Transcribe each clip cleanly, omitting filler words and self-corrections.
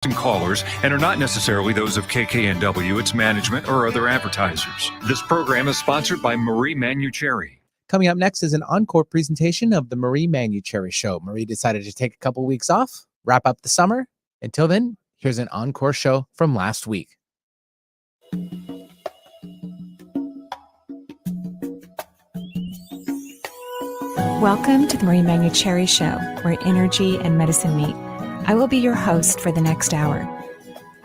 and callers and are not necessarily those of KKNW, its management, or other advertisers. This program is sponsored by Marie Manuchehri. Coming up next is an encore presentation of the Marie Manuchehri Show. Marie decided to take a couple weeks off, wrap up the summer. Until then, here's an encore show from last week. Welcome to the Marie Manuchehri Show, where energy and medicine meet. I will be your host for the next hour.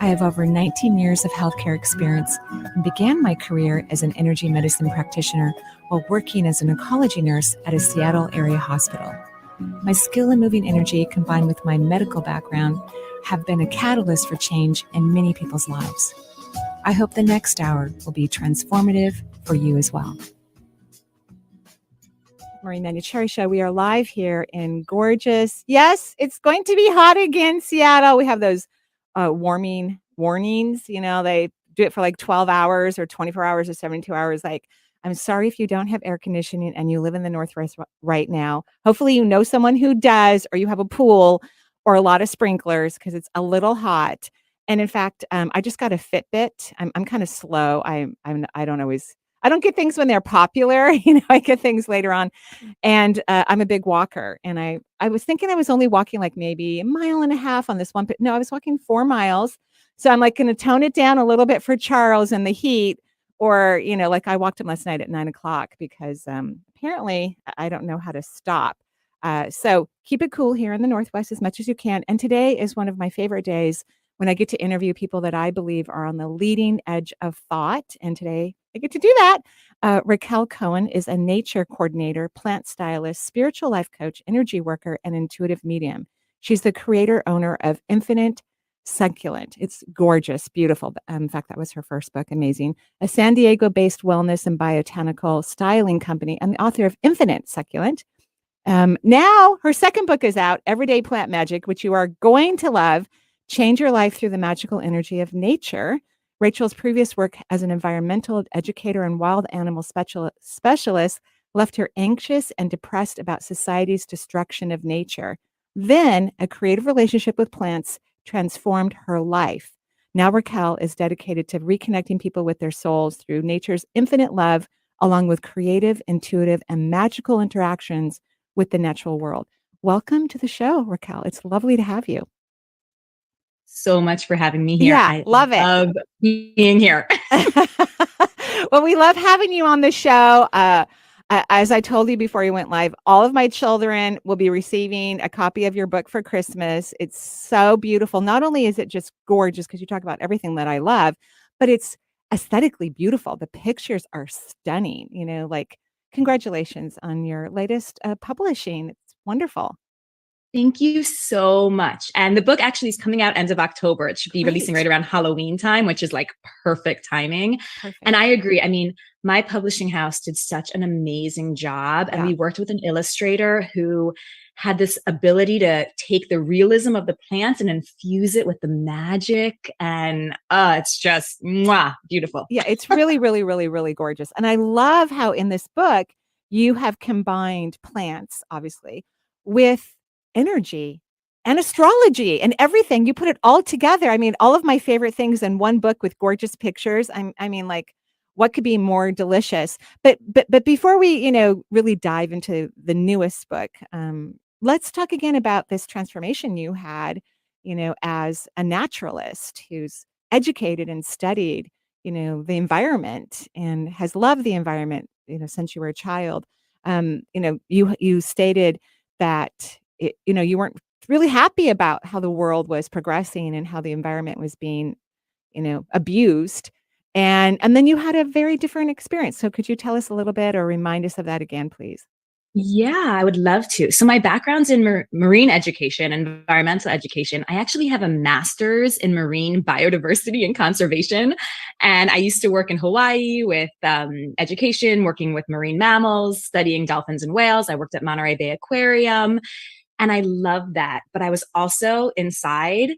I have over 19 years of healthcare experience and began my career as an energy medicine practitioner while working as an oncology nurse at a Seattle area hospital. My skill in moving energy combined with my medical background have been a catalyst for change in many people's lives. I hope the next hour will be transformative for you as well. Marie Manuchehri Show. We are live here in gorgeous. Yes, it's going to be hot again, Seattle. We have those warming warnings. You know, they do it for like 12 hours or 24 hours or 72 hours. Like, I'm sorry if you don't have air conditioning and you live in the Northwest right now. Hopefully you know someone who does, or you have a pool or a lot of sprinklers, because it's a little hot. And in fact, I just got a Fitbit. I'm kind of slow. I don't get things when they're popular. I get things later on. And I'm a big walker. And I was thinking I was only walking like maybe 1.5 miles on this one. But no, I was walking 4 miles. So I'm like going to tone it down a little bit for Charles and the heat. Or, like I walked him last night at 9:00 because apparently I don't know how to stop. So keep it cool here in the Northwest as much as you can. And today is one of my favorite days when I get to interview people that I believe are on the leading edge of thought. And today I get to do that. Rachael Cohen is a nature coordinator, plant stylist, spiritual life coach, energy worker, and intuitive medium. She's the creator owner of Infinite Succulent. It's gorgeous, beautiful. In fact, that was her first book. Amazing. A San Diego-based wellness and botanical styling company, and the author of Infinite Succulent. Now her second book is out, Everyday Plant Magic, which you are going to love. Change your life through the magical energy of nature. Rachel's previous work as an environmental educator and wild animal specialist left her anxious and depressed about society's destruction of nature. Then a creative relationship with plants transformed her life. Now Rachael is dedicated to reconnecting people with their souls through nature's infinite love, along with creative, intuitive, and magical interactions with the natural world. Welcome to the show, Rachael. It's lovely to have you. So much for having me here. Yeah, I love it. Love being here. Well, we love having you on the show. As I told you before you went live, all of my children will be receiving a copy of your book for Christmas. It's so beautiful. Not only is it just gorgeous because you talk about everything that I love, but it's aesthetically beautiful. The pictures are stunning. Like congratulations on your latest publishing. It's wonderful. Thank you so much. And the book actually is coming out end of October. It should be releasing right around Halloween time, which is like perfect timing. Perfect. And I agree. I mean, my publishing house did such an amazing job. And we worked with an illustrator who had this ability to take the realism of the plants and infuse it with the magic. And it's just beautiful. Yeah, it's really, really, really, really gorgeous. And I love how in this book, you have combined plants, obviously, with energy and astrology and everything. You put it all together. I mean, all of my favorite things in one book with gorgeous pictures. I mean, like, what could be more delicious? But before we, really dive into the newest book, let's talk again about this transformation you had, as a naturalist who's educated and studied, the environment and has loved the environment, since you were a child. You stated that you weren't really happy about how the world was progressing and how the environment was being, abused. And then you had a very different experience. So could you tell us a little bit or remind us of that again, please? Yeah, I would love to. So my background's in marine education, environmental education. I actually have a master's in marine biodiversity and conservation. And I used to work in Hawaii with education, working with marine mammals, studying dolphins and whales. I worked at Monterey Bay Aquarium. And I loved that. But I was also inside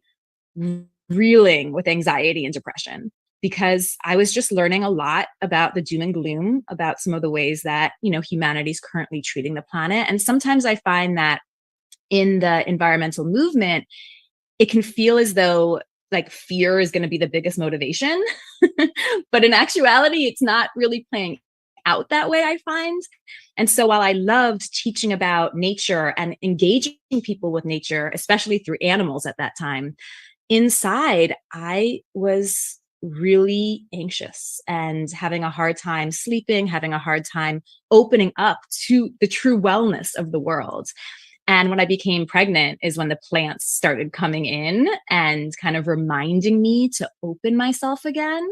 reeling with anxiety and depression because I was just learning a lot about the doom and gloom, about some of the ways that, humanity's currently treating the planet. And sometimes I find that in the environmental movement, it can feel as though like fear is going to be the biggest motivation. But in actuality, it's not really playing out that way, I find. And so while I loved teaching about nature and engaging people with nature, especially through animals at that time, inside I was really anxious and having a hard time sleeping, having a hard time opening up to the true wellness of the world. And when I became pregnant is when the plants started coming in and kind of reminding me to open myself again.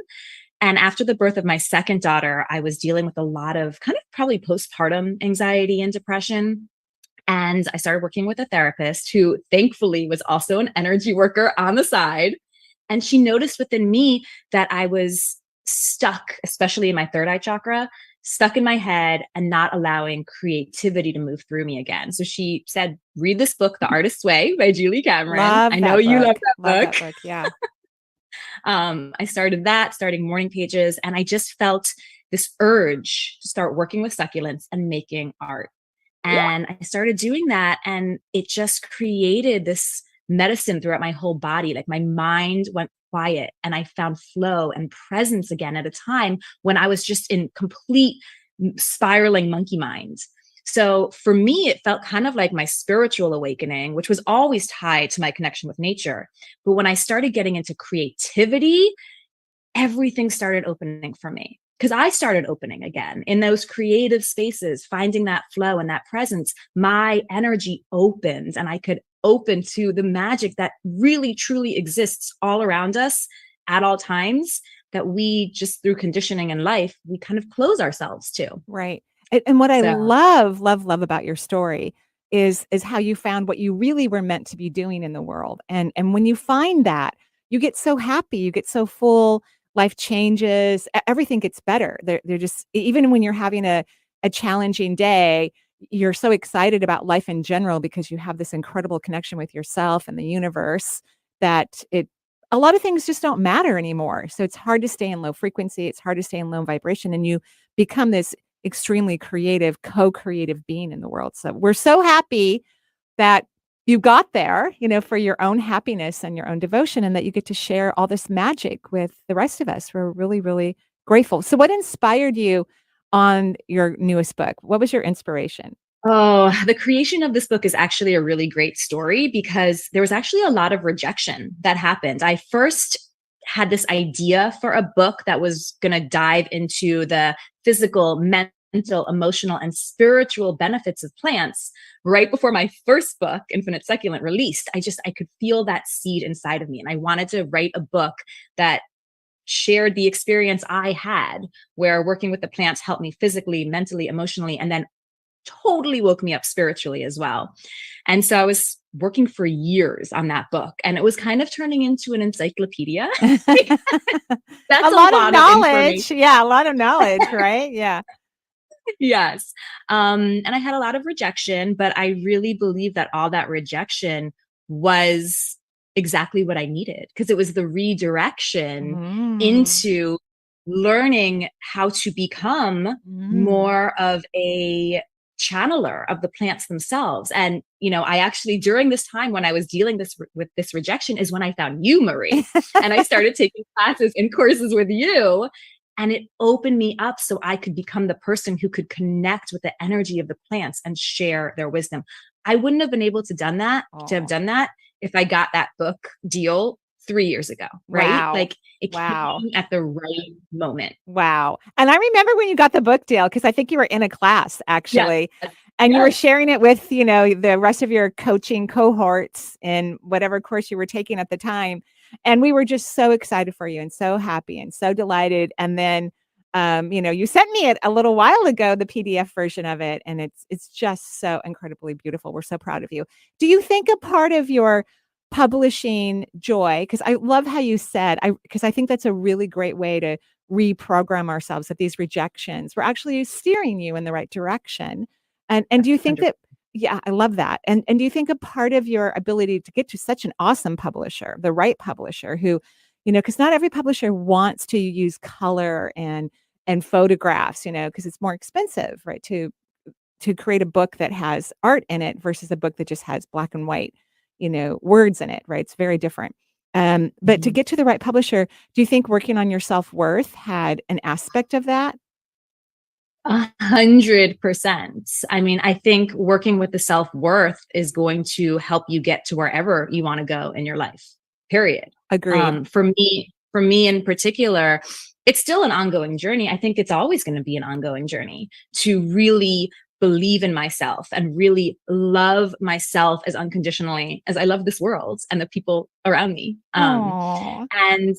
And after the birth of my second daughter, I was dealing with a lot of kind of probably postpartum anxiety and depression. And I started working with a therapist who thankfully was also an energy worker on the side. And she noticed within me that I was stuck, especially in my third eye chakra, stuck in my head and not allowing creativity to move through me again. So she said, read this book, The Artist's Way by Julie Cameron. I know you love that book. Love that book. Yeah. I starting morning pages, and I just felt this urge to start working with succulents and making art. And I started doing that, and it just created this medicine throughout my whole body. Like my mind went quiet and I found flow and presence again at a time when I was just in complete spiraling monkey mind. So for me, it felt kind of like my spiritual awakening, which was always tied to my connection with nature. But when I started getting into creativity, everything started opening for me. Because I started opening again in those creative spaces, finding that flow and that presence. My energy opened and I could open to the magic that really, truly exists all around us at all times, that we just through conditioning in life, we kind of close ourselves to. Right. And what I love about your story is how you found what you really were meant to be doing in the world. And when you find that, you get so happy, you get so full, life changes, everything gets better. They're just, even when you're having a challenging day, you're so excited about life in general because you have this incredible connection with yourself and the universe that a lot of things just don't matter anymore. So it's hard to stay in low frequency. It's hard to stay in low vibration, and you become this extremely creative, co-creative being in the world. So we're so happy that you got there, for your own happiness and your own devotion, and that you get to share all this magic with the rest of us. We're really, really grateful. So what inspired you on your newest book? What was your inspiration? Oh, the creation of this book is actually a really great story because there was actually a lot of rejection that happened. I first had this idea for a book that was going to dive into the physical, mental, emotional, and spiritual benefits of plants. Right before my first book, Infinite Succulent, released, I could feel that seed inside of me. And I wanted to write a book that shared the experience I had, where working with the plants helped me physically, mentally, emotionally, and then totally woke me up spiritually as well. And so I was working for years on that book, and it was kind of turning into an encyclopedia. That's a lot of knowledge. Yeah, a lot of knowledge, right? Yeah. Yes. And I had a lot of rejection, but I really believe that all that rejection was exactly what I needed, because it was the redirection into learning how to become more of a channeler of the plants themselves. And, I actually, during this time when I was dealing with this rejection is when I found you, Marie, and I started taking classes and courses with you. And it opened me up so I could become the person who could connect with the energy of the plants and share their wisdom. I wouldn't have been able to have done that if I got that book deal 3 years ago, right? Wow. Like it came at the right moment. Wow. And I remember when you got the book deal, because I think you were in a class actually, and you were sharing it with, the rest of your coaching cohorts in whatever course you were taking at the time. And we were just so excited for you and so happy and so delighted. And then, you sent me it a little while ago, the PDF version of it. And it's just so incredibly beautiful. We're so proud of you. Do you think a part of your publishing joy, because I love how you said, because I think that's a really great way to reprogram ourselves, that these rejections were actually steering you in the right direction. And do you think 100%. That, yeah, I love that. And do you think a part of your ability to get to such an awesome publisher, the right publisher who, because not every publisher wants to use color and photographs, because it's more expensive, right? To create a book that has art in it versus a book that just has black and white, words in it, right? It's very different. But to get to the right publisher, do you think working on your self-worth had an aspect of that? 100%. I mean, I think working with the self-worth is going to help you get to wherever you want to go in your life, period. Agreed. For me in particular, it's still an ongoing journey. I think it's always going to be an ongoing journey to really believe in myself and really love myself as unconditionally as I love this world and the people around me. Aw. And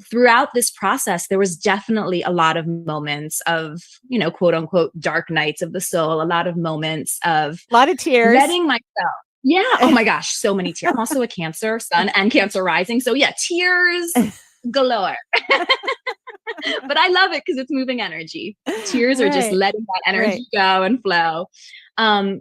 throughout this process, there was definitely a lot of moments of, quote unquote, dark nights of the soul, a lot of moments of A lot of tears. letting myself. Yeah. Oh my gosh. So many tears. I'm also a Cancer sun and Cancer rising. So yeah, tears galore. But I love it because it's moving energy. Tears are just Right. letting that energy go and flow.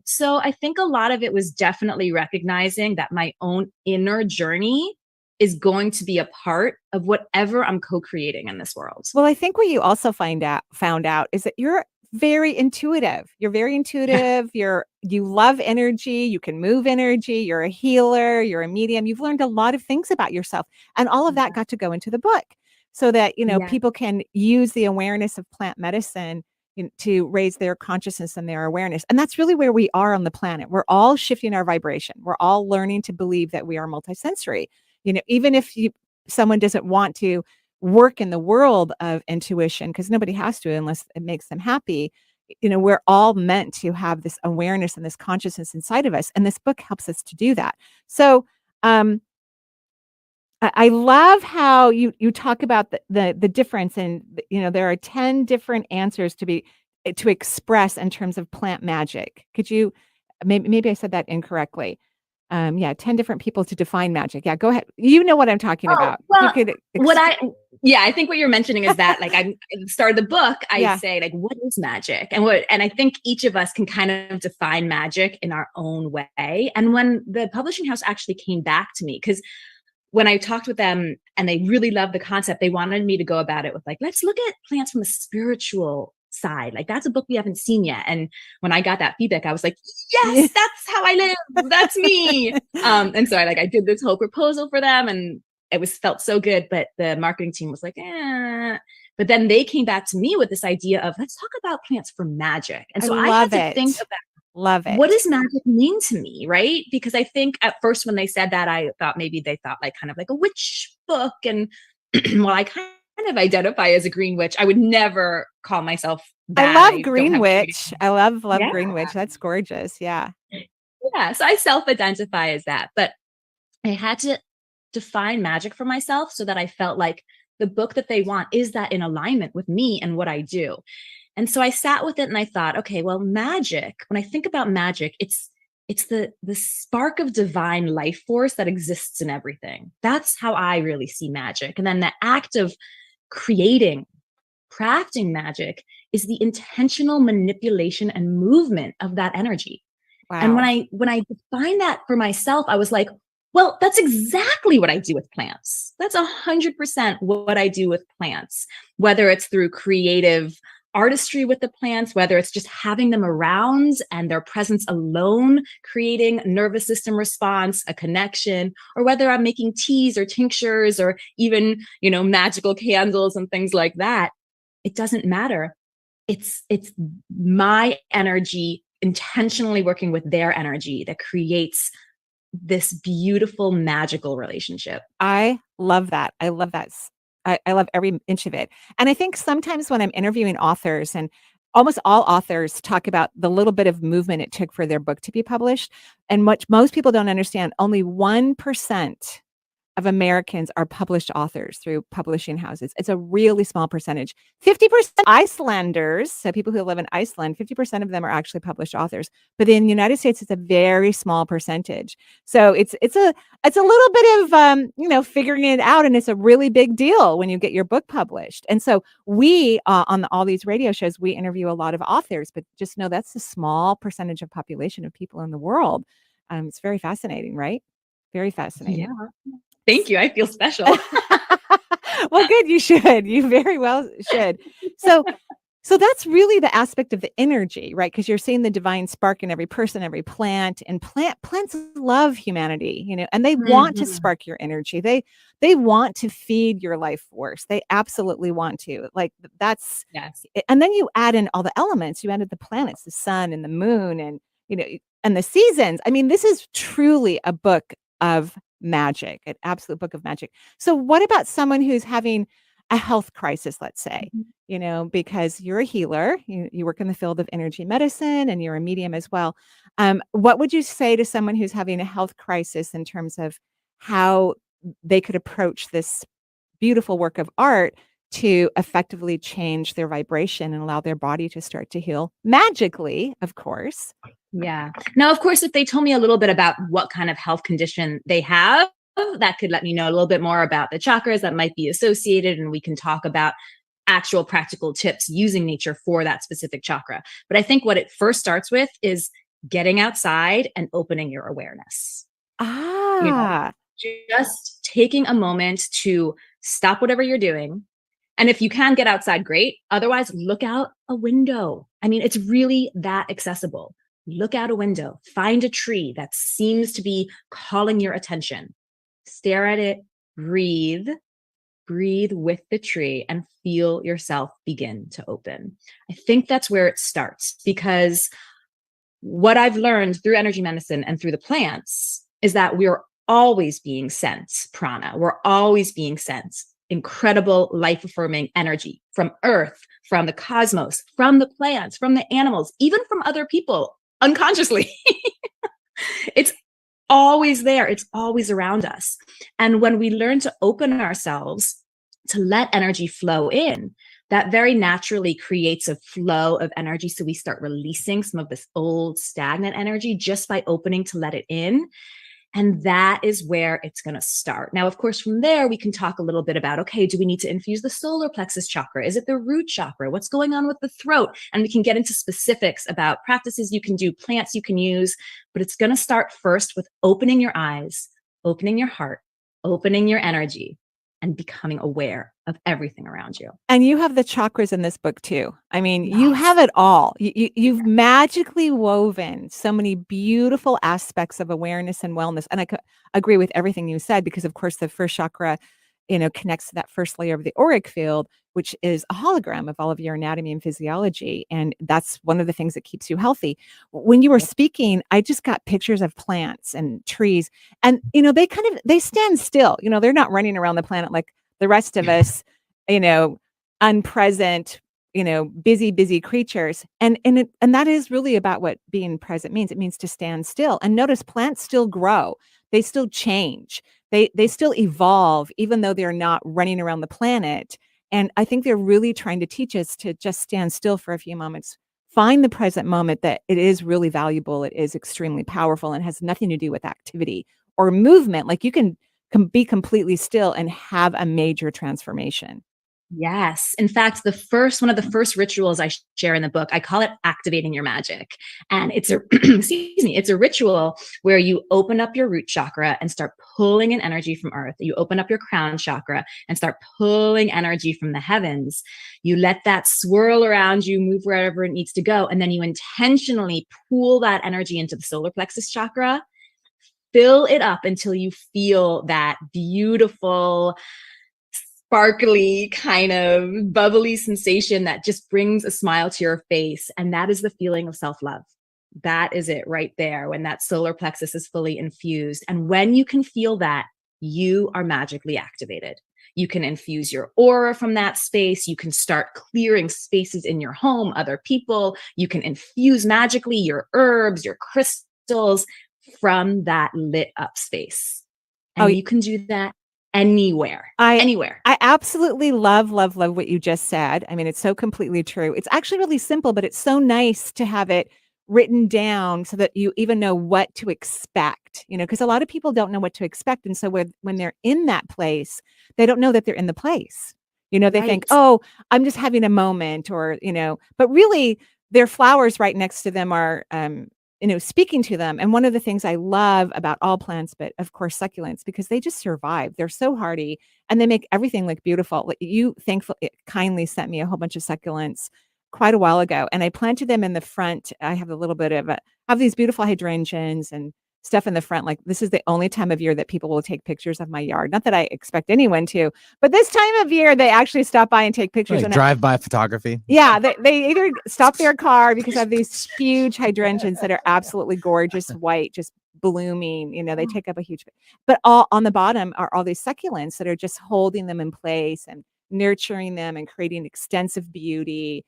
So I think a lot of it was definitely recognizing that my own inner journey is going to be a part of whatever I'm co-creating in this world. Well, I think what you also found out is that you're very intuitive. You're very intuitive. You love energy. You can move energy. You're a healer. You're a medium. You've learned a lot of things about yourself, and all of that got to go into the book, so that people can use the awareness of plant medicine to raise their consciousness and their awareness. And that's really where we are on the planet. We're all shifting our vibration. We're all learning to believe that we are multisensory. Even if someone doesn't want to work in the world of intuition, because nobody has to unless it makes them happy, we're all meant to have this awareness and this consciousness inside of us. And this book helps us to do that. So I love how you talk about the difference, and there are 10 different answers to express in terms of plant magic. Could you maybe I said that incorrectly? 10 different people to define magic. Yeah, go ahead. You know what I'm talking about. Well, I think what you're mentioning is that, like, at the start of the book, I say, like, what is magic? And I think each of us can kind of define magic in our own way. And when the publishing house actually came back to me, because when I talked with them and they really loved the concept, they wanted me to go about it with, like, let's look at plants from a spiritual side. Like, that's a book we haven't seen yet. And when I got that feedback, I was like, yes, that's how I live. That's me. And so I did this whole proposal for them, and it felt so good. But the marketing team was like, But then they came back to me with this idea of, let's talk about plants for magic. And so I had to think about, love it. What does magic mean to me, right? Because I think at first when they said that, I thought maybe they thought like kind of like a witch book. And well, I kind of identify as a green witch. I would never call myself that. I love green witch. I love green witch. That's gorgeous. Yeah. Yeah. So I self-identify as that. But I had to define magic for myself so that I felt like the book that they want is that in alignment with me and what I do. And so I sat with it and I thought, okay, well, magic, when I think about magic, it's the spark of divine life force that exists in everything. That's how I really see magic. And then the act of crafting magic is the intentional manipulation and movement of that energy. Wow. And when I defined that for myself, I was like, well, that's exactly what I do with plants. That's 100% what I do with plants, whether it's through creative artistry with the plants, whether it's just having them around and their presence alone, creating a nervous system response, a connection, or whether I'm making teas or tinctures or even, magical candles and things like that. It doesn't matter. It's my energy intentionally working with their energy that creates this beautiful, magical relationship. I love that. I love that. I love every inch of it. And I think sometimes when I'm interviewing authors, and almost all authors talk about the little bit of movement it took for their book to be published. And most people don't understand, only 1% of Americans are published authors through publishing houses. It's a really small percentage. 50% Icelanders, so people who live in Iceland, 50% of them are actually published authors. But in the United States, it's a very small percentage. So it's a little bit of figuring it out, and it's a really big deal when you get your book published. And so we on all these radio shows, we interview a lot of authors, but just know that's a small percentage of population of people in the world. It's very fascinating, right? Very fascinating. Yeah. Thank you. I feel special. Well, good. You should. You very well should. So So that's really the aspect of the energy, right? Because you're seeing the divine spark in every person, every plant, and plants love humanity, and they want to Mhm. spark your energy. They want to feed your life force. They absolutely want to. Like that's Yes. and then you add in all the elements. You added the planets, the sun and the moon you know and the seasons. I mean, this is truly a book of magic, an absolute book of magic. So what about someone who's having a health crisis, let's say? Mhm. Because you're a healer, you work in the field of energy medicine and you're a medium as well. What would you say to someone who's having a health crisis in terms of how they could approach this beautiful work of art to effectively change their vibration and allow their body to start to heal magically, of course? Yeah. Now, of course, if they told me a little bit about what kind of health condition they have, that could let me know a little bit more about the chakras that might be associated, and we can talk about actual practical tips using nature for that specific chakra. But I think what it first starts with is getting outside and opening your awareness. You know, Ah, just taking a moment to stop whatever you're doing. And if you can get outside, great. Otherwise, look out a window. I mean, it's really that accessible. Look out a window, find a tree that seems to be calling your attention. Stare at it, breathe, breathe with the tree, and feel yourself begin to open. I think that's where it starts, because what I've learned through energy medicine and through the plants is that we're always being sent prana. We're always being sent incredible life affirming energy from earth, from the cosmos, from the plants, from the animals, even from other people unconsciously. It's always there. It's always around us. And when we learn to open ourselves to let energy flow in, that very naturally creates a flow of energy. So we start releasing some of this old stagnant energy just by opening to let it in. And that is where it's going to start. Now, of course, from there, we can talk a little bit about, okay, do we need to infuse the solar plexus chakra? Is it the root chakra? What's going on with the throat? And we can get into specifics about practices you can do, plants you can use, but it's going to start first with opening your eyes, opening your heart, opening your energy, and becoming aware of everything around you. and you have the chakras in this book too. I mean, you Yes. have it all. You've magically woven so many beautiful aspects of awareness and wellness. And I agree with everything you said, because of course the first chakra, connects to that first layer of the auric field, which is a hologram of all of your anatomy and physiology. And that's one of the things that keeps you healthy. When you were speaking, I just got pictures of plants and trees, and they stand still. They're not running around the planet like the rest of us, you know, unpresent, busy creatures. And that is really about what being present means. It means to stand still. And notice plants still grow. They still change. They still evolve, even though they're not running around the planet. And I think they're really trying to teach us to just stand still for a few moments, find the present moment, that it is really valuable. It is extremely powerful and has nothing to do with activity or movement. Like you can be completely still and have a major transformation. Yes. In fact, one of the first rituals I share in the book, I call it activating your magic. And it's excuse me, it's a ritual where you open up your root chakra and start pulling in energy from earth. You open up your crown chakra and start pulling energy from the heavens. You let that swirl around you, move wherever it needs to go. And then you intentionally pull that energy into the solar plexus chakra, fill it up until you feel that beautiful, sparkly, kind of bubbly sensation that just brings a smile to your face. And that is the feeling of self-love. That is it right there, when that solar plexus is fully infused. And when you can feel that, you are magically activated. You can infuse your aura from that space. You can start clearing spaces in your home, other people. You can infuse magically your herbs, your crystals from that lit up space. Oh, And you can do that anywhere. I Anywhere. I absolutely love what you just said. I mean, it's so completely true. It's actually really simple, but it's so nice to have it written down so that you even know what to expect, because a lot of people don't know what to expect. And so when they're in that place, they don't know that they're in the place. They think, Right. oh, I'm just having a moment, or, but really their flowers right next to them are, speaking to them. And one of the things I love about all plants, but of course succulents, because they just survive. They're so hardy and they make everything look beautiful. Like you thankfully kindly sent me a whole bunch of succulents quite a while ago, and I planted them in the front. I have a little bit of I have these beautiful hydrangeas and stuff in the front. Like, this is the only time of year that people will take pictures of my yard. Not that I expect anyone to, but this time of year they actually stop by and take pictures. Like And drive-by photography. yeah, they either stop their car because I have these huge hydrangeas that are absolutely gorgeous, white, just blooming. They take up a huge, but all on the bottom are all these succulents that are just holding them in place and nurturing them and creating extensive beauty.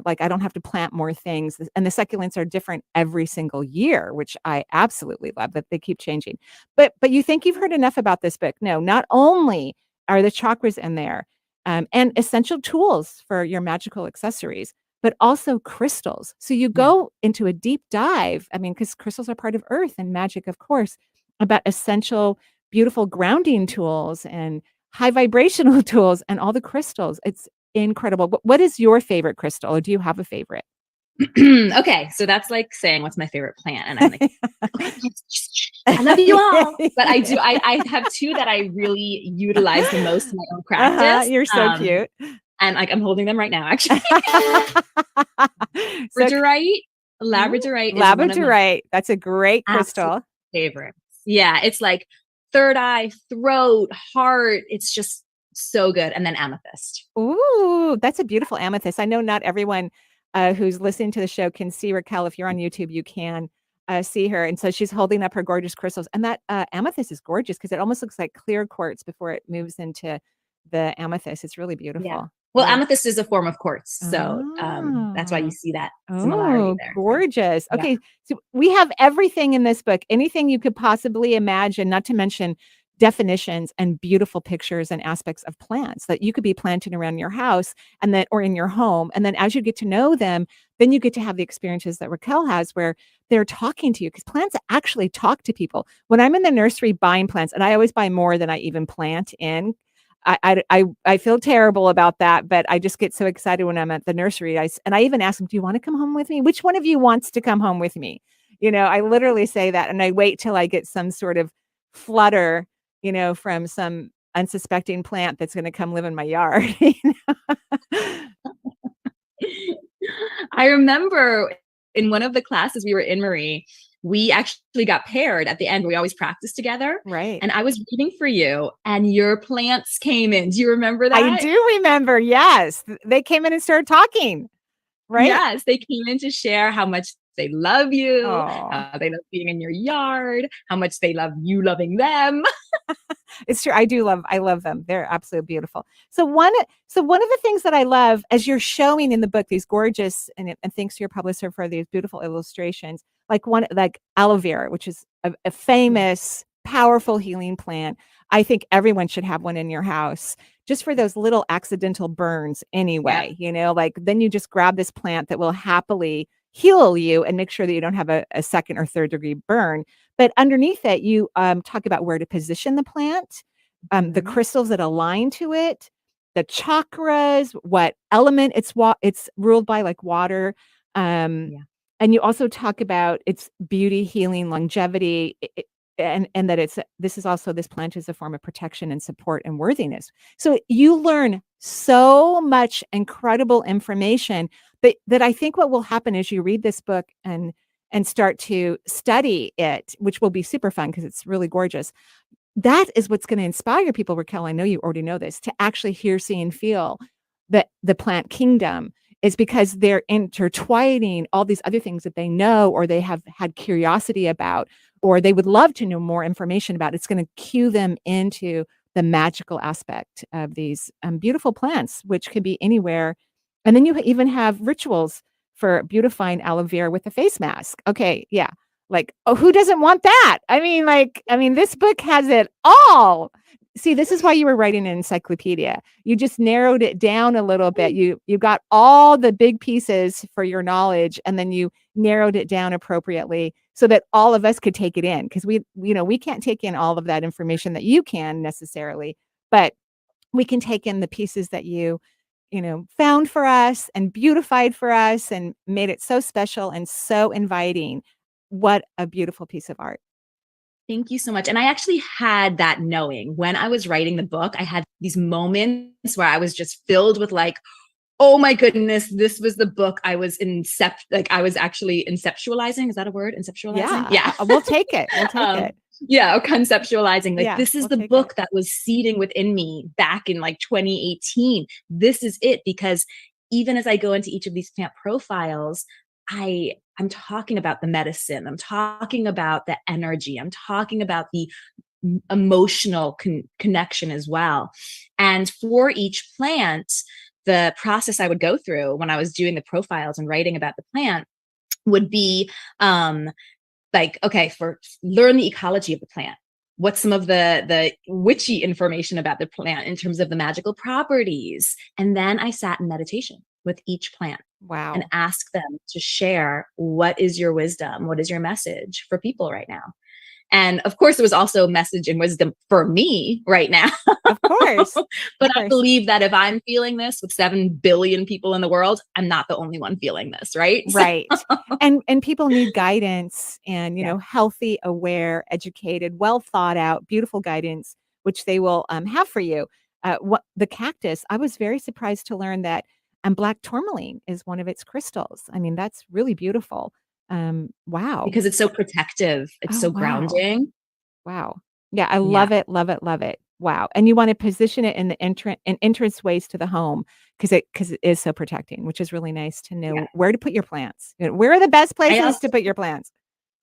Like, I don't have to plant more things. And the succulents are different every single year, which I absolutely love that they keep changing. But you think you've heard enough about this book. No, not only are the chakras in there, and essential tools for your magical accessories, but also crystals. So you go into a deep dive, because crystals are part of earth and magic, of course, about essential, beautiful grounding tools and high vibrational tools and all the crystals. It's incredible. What is your favorite crystal, or do you have a favorite? Okay, so that's like saying what's my favorite plant, and I'm like, I love you all, but I do. I have two that I really utilize the most in my own practice. You're so cute, and like I'm holding them right now, actually. Labradorite. Labradorite. That's a great crystal. Favorites. Yeah, it's like third eye, throat, heart. It's just so good. And then amethyst. Ooh, that's a beautiful amethyst. I know not everyone who's listening to the show can see Rachael. If you're on YouTube, you can see her. And so she's holding up her gorgeous crystals. And that amethyst is gorgeous because it almost looks like clear quartz before it moves into the amethyst. It's really beautiful. Yeah. Well, amethyst is a form of quartz. So that's why you see that similarity there. Gorgeous. Okay. So we have everything in this book, anything you could possibly imagine, not to mention definitions and beautiful pictures and aspects of plants that you could be planting around your house or in your home. And then as you get to know them, then you get to have the experiences that Rachael has where they're talking to you, because plants actually talk to people. When I'm in the nursery buying plants, and I always buy more than I even plant in, I feel terrible about that, but I just get so excited when I'm at the nursery. I even ask them, do you want to come home with me? Which one of you wants to come home with me? I literally say that, and I wait till I get some sort of flutter, from some unsuspecting plant that's going to come live in my yard. I remember in one of the classes we were in, Marie, we actually got paired at the end. We always practice together. Right. And I was reading for you and your plants came in. Do you remember that? I do remember. Yes. They came in and started talking. Right. Yes. They came in to share how much they love you, how they love being in your yard, how much they love you loving them. It's true. I love them. They're absolutely beautiful. So one of the things that I love, as you're showing in the book, these gorgeous, and thanks to your publisher for these beautiful illustrations, like aloe vera, which is a famous, powerful healing plant. I think everyone should have one in your house just for those little accidental burns anyway, then you just grab this plant that will happily heal you and make sure that you don't have a second or third degree burn. But underneath it, you talk about where to position the plant, the crystals that align to it, the chakras, what element it's ruled by, like water. And you also talk about its beauty, healing, longevity, and that this plant is a form of protection and support and worthiness. So you learn so much incredible information that I think what will happen is you read this book and start to study it, which will be super fun because it's really gorgeous. That is what's going to inspire people, Rachael. I know you already know this, to actually hear, see, and feel the plant kingdom, is because they're intertwining all these other things that they know or they have had curiosity about, or they would love to know more information about. It's going to cue them into the magical aspect of these beautiful plants, which can be anywhere. And then you even have rituals for beautifying aloe vera with a face mask. Okay, yeah. Like, who doesn't want that? This book has it all. See, this is why you were writing an encyclopedia. You just narrowed it down a little bit. You got all the big pieces for your knowledge, and then you narrowed it down appropriately so that all of us could take it in. Because we can't take in all of that information that you can necessarily, but we can take in the pieces that you found for us and beautified for us and made it so special and so inviting. What a beautiful piece of art. Thank you so much. And I actually had that knowing when I was writing the book. I had these moments where I was just filled with like, Oh my goodness. This was the book I was I was actually inceptualizing. Is that a word? Inceptualizing? Yeah. We'll take it. We'll take it. Yeah, conceptualizing. Like Yeah, this is we'll the take book it. that was seeding within me back in like 2018. This is it, because even as I go into each of these plant profiles, I'm talking about the medicine. I'm talking about the energy. I'm talking about the emotional connection as well. And for each plant, the process I would go through when I was doing the profiles and writing about the plant would be like, okay, learn the ecology of the plant. What's some of the witchy information about the plant in terms of the magical properties? And then I sat in meditation with each plant. Wow. And asked them to share, what is your wisdom? What is your message for people right now? And of course, it was also message and wisdom for me right now. Of course. But I believe that if I'm feeling this with 7 billion people in the world, I'm not the only one feeling this, right? Right. And people need guidance and, healthy, aware, educated, well thought out, beautiful guidance, which they will have for you. The cactus, I was very surprised to learn that black tourmaline is one of its crystals. I mean, that's really beautiful. Wow. Because it's so protective. It's so grounding. Wow. Yeah, I love it, love it, love it. Wow. And you want to position it in the entrance ways to the home because it is so protecting, which is really nice to know where to put your plants. Where are the best places to put your plants?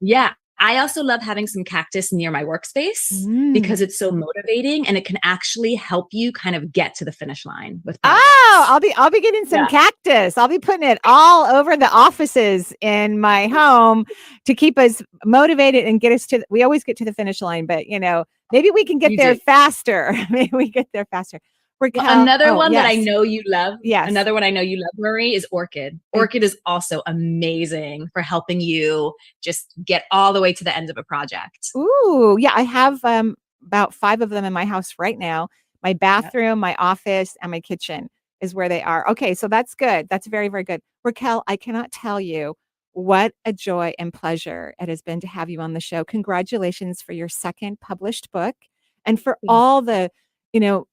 Yeah. I also love having some cactus near my workspace because it's so motivating and it can actually help you kind of get to the finish line with projects. Oh, I'll be getting some cactus. I'll be putting it all over the offices in my home to keep us motivated and get us we always get to the finish line, but maybe we can get there faster. Maybe we get there faster. Another one that I know you love. Yes. Another one I know you love, Marie, is orchid. Orchid is also amazing for helping you just get all the way to the end of a project. Ooh, yeah. I have about 5 of them in my house right now. My bathroom, my office, and my kitchen is where they are. Okay, so that's good. That's very, very good. Rachael, I cannot tell you what a joy and pleasure it has been to have you on the show. Congratulations for your 2nd published book and for all the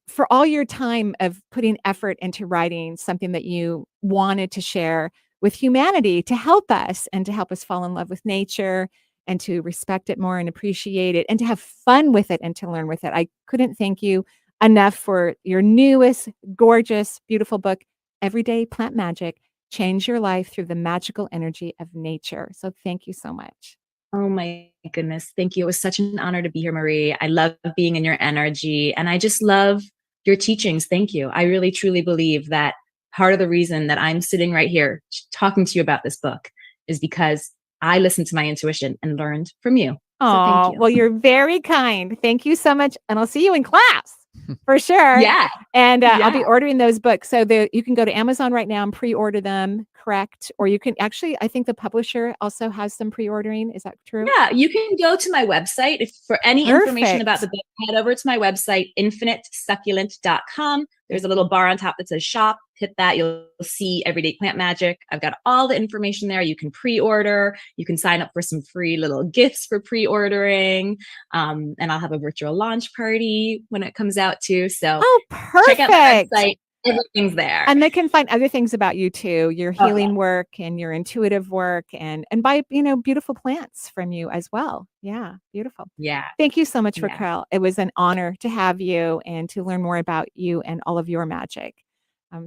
for all your time of putting effort into writing something that you wanted to share with humanity to help us and to help us fall in love with nature and to respect it more and appreciate it and to have fun with it and to learn with it. I couldn't thank you enough for your newest, gorgeous, beautiful book, Everyday Plant Magic, Change Your Life Through the Magical Energy of Nature. So thank you so much. Oh my goodness. Thank you. It was such an honor to be here, Marie. I love being in your energy and I just love your teachings. Thank you. I really, truly believe that part of the reason that I'm sitting right here talking to you about this book is because I listened to my intuition and learned from you. Oh, well, you're very kind. Thank you so much. And I'll see you in class. For sure. Yeah. And I'll be ordering those books. So you can go to Amazon right now and pre-order them, correct? Or you can actually, I think the publisher also has some pre-ordering. Is that true? Yeah, you can go to my website. If for any information about the book, head over to my website, infinitesucculent.com. There's a little bar on top that says shop. Hit that. You'll see Everyday Plant Magic. I've got all the information there. You can pre-order. You can sign up for some free little gifts for pre-ordering. And I'll have a virtual launch party when it comes out too. So perfect. Check out the website. Everything's there. And they can find other things about you too, your healing work and your intuitive work and buy, beautiful plants from you as well. Yeah. Beautiful. Yeah. Thank you so much, Rachael. It was an honor to have you and to learn more about you and all of your magic.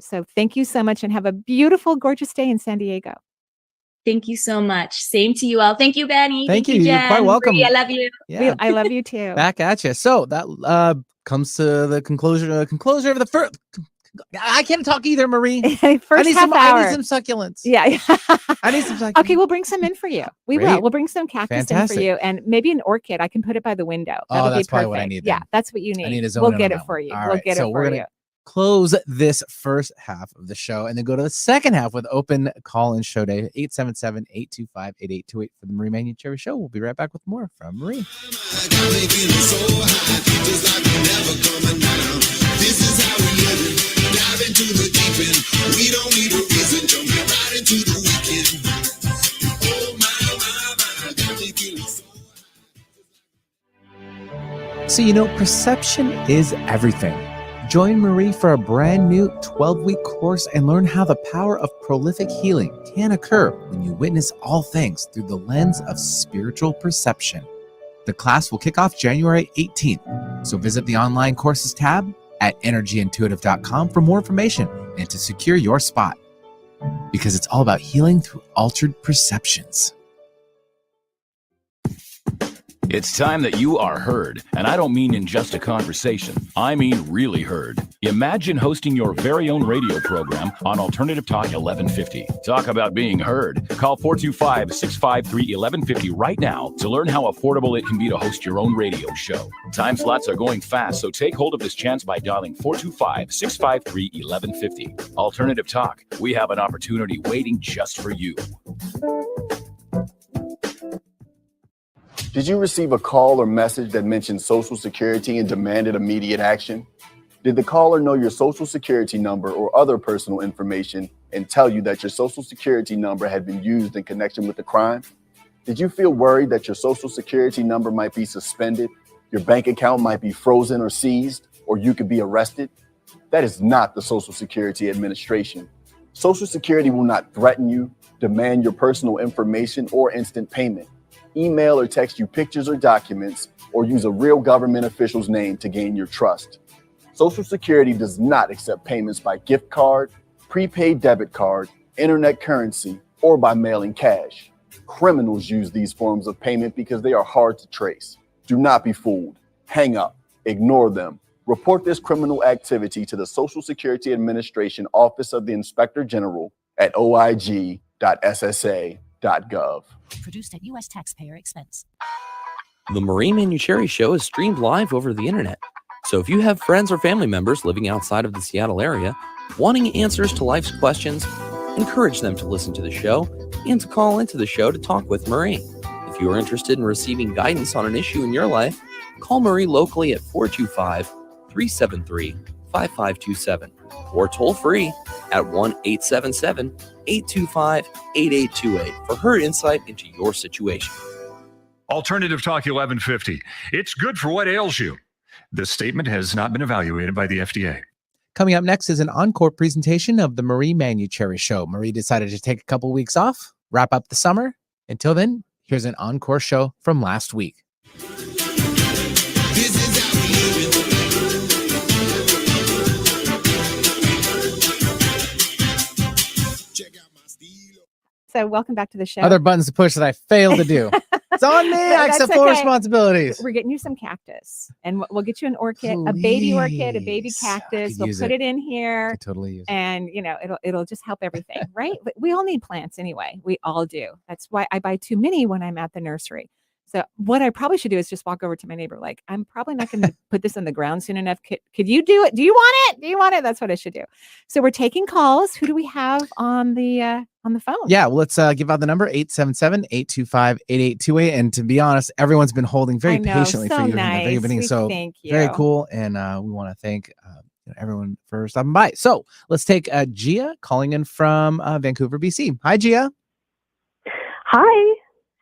So thank you so much and have a beautiful, gorgeous day in San Diego. Thank you so much. Same to you all. Thank you, Benny. Thank you. Jen. You're quite welcome. Marie, I love you. Yeah. I love you too. Back at you. So that comes to the conclusion of the first. I can't talk either, Marie. First half hour. I need some succulents. Yeah. I need some succulents. Okay, we'll bring some in for you. We'll bring some cactus in for you and maybe an orchid. I can put it by the window. That'll that's be probably what I need. Yeah, that's what you need. I need a zone. We'll get it for you. We'll get it for you. Close this first half of the show and then go to the second half with open call-in show day 877-825-8828 for the Marie Manuchehri Show. We'll be right back with more from Marie. We don't need a reason, jumping right into the weekend. Oh my, got me feeling so high. So, perception is everything. Join Marie for a brand new 12-week course and learn how the power of prolific healing can occur when you witness all things through the lens of spiritual perception. The class will kick off January 18th, so visit the online courses tab at energyintuitive.com for more information and to secure your spot. Because it's all about healing through altered perceptions. It's time that you are heard, and I don't mean in just a conversation. I mean really heard. Imagine hosting your very own radio program on Alternative Talk 1150. Talk about being heard. Call 425-653-1150 right now to learn how affordable it can be to host your own radio show. Time slots are going fast, so take hold of this chance by dialing 425-653-1150. Alternative Talk. We have an opportunity waiting just for you. Did you receive a call or message that mentioned Social Security and demanded immediate action? Did the caller know your Social Security number or other personal information and tell you that your Social Security number had been used in connection with the crime? Did you feel worried that your Social Security number might be suspended, your bank account might be frozen or seized, or you could be arrested? That is not the Social Security Administration. Social Security will not threaten you, demand your personal information, or instant payment. Email or text you pictures or documents, or use a real government official's name to gain your trust. Social Security does not accept payments by gift card, prepaid debit card, internet currency, or by mailing cash. Criminals use these forms of payment because they are hard to trace. Do not be fooled. Hang up. Ignore them. Report this criminal activity to the Social Security Administration Office of the Inspector General at oig.ssa.gov. Produced at U.S. taxpayer expense. The Marie Manuchehri Show is streamed live over the internet. So if you have friends or family members living outside of the Seattle area, wanting answers to life's questions, encourage them to listen to the show and to call into the show to talk with Marie. If you are interested in receiving guidance on an issue in your life, call Marie locally at 425-373-5527 or toll free at 1-877-825-8828 for her insight into your situation. Alternative Talk 1150. It's good for what ails you. This statement has not been evaluated by the FDA. Coming up next is an encore presentation of the Marie Manuchehri Show. Marie decided to take a couple weeks off, wrap up the summer. Until then, here's an encore show from last week. This is how we live it. Check out my style. So welcome back to the show. Other buttons to push that I failed to do. It's on me. I That's accept full okay. responsibilities. We're getting you some cactus, and we'll get you an orchid, a baby orchid, a baby Please. I cactus. could We'll use put it. it in I here, could totally use it. and it'll just help everything, right? But we all need plants anyway. We all do. That's why I buy too many when I'm at the nursery. So what I probably should do is just walk over to my neighbor. Like, I'm probably not going to put this in the ground soon enough. Could you do it? Do you want it? Do you want it? That's what I should do. So we're taking calls. Who do we have on the phone? Yeah, well, let's give out the number 877-825-8828. And to be honest, everyone's been holding very I know, patiently so for you from the very nice. beginning. We So thank you. very cool. And we want to thank everyone for stopping by. So let's take Gia calling in from Vancouver, BC. Hi, Gia. Hi.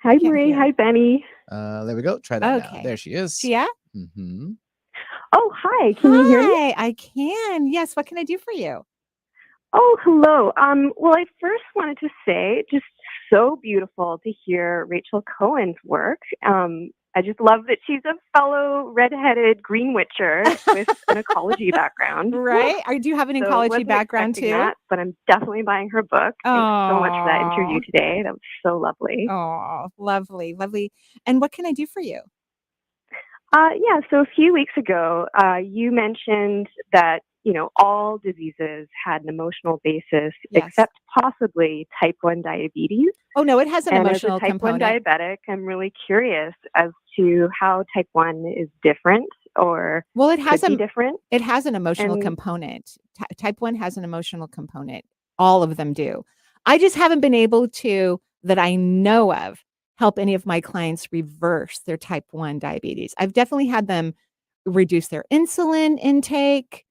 Hi, Can't Marie. hear. Hi, Benny. There we go. Try that now. Okay. There she is. Gia? Mm-hmm. Oh, hi. Can you hear me? Hi, I can. Yes. What can I do for you? Oh, hello. Well, I first wanted to say, just so beautiful to hear Rachael Cohen's work. I just love that she's a fellow redheaded green witcher with an ecology background. Right? Do you have an So ecology wasn't background too? expecting that, but I'm definitely buying her book. Thanks so much for that interview today. That was so lovely. Oh, lovely, lovely. And what can I do for you? Yeah, so a few weeks ago, you mentioned that, all diseases had an emotional basis, Yes. except possibly type 1 diabetes. Oh, no, it has an And emotional as a type component. 1 diabetic, I'm really curious as to how type 1 is different or Well, it has could be a different. it has an emotional And- component. Type 1 has an emotional component. All of them do. I just haven't been able to, that I know of, help any of my clients reverse their type 1 diabetes. I've definitely had them reduce their insulin intake,